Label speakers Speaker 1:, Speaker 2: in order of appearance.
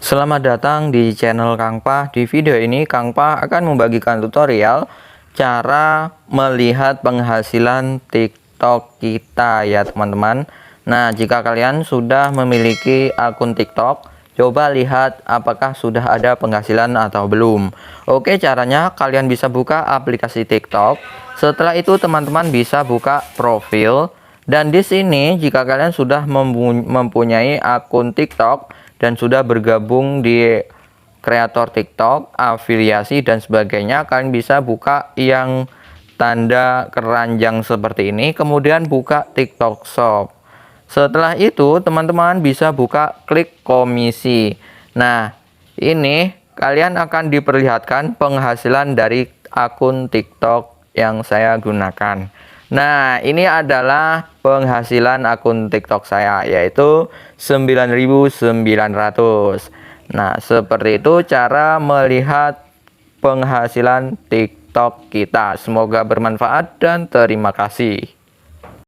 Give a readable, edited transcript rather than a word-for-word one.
Speaker 1: Selamat datang di channel Kang Pah. Di video ini Kang Pah akan membagikan tutorial cara melihat penghasilan TikTok kita ya teman-teman. Nah, jika kalian sudah memiliki akun TikTok, coba lihat apakah sudah ada penghasilan atau belum. Oke, caranya kalian bisa buka aplikasi TikTok. Setelah itu teman-teman bisa buka profil. Dan di sini jika kalian sudah mempunyai akun TikTok dan sudah bergabung di kreator TikTok, afiliasi dan sebagainya, kalian bisa buka yang tanda keranjang seperti ini, kemudian buka TikTok Shop. Setelah itu teman-teman bisa buka klik komisi. Nah, ini kalian akan diperlihatkan penghasilan dari akun TikTok yang saya gunakan. Nah, ini adalah penghasilan akun TikTok saya, yaitu 9.900. Nah, seperti itu cara melihat penghasilan TikTok kita. Semoga bermanfaat dan terima kasih.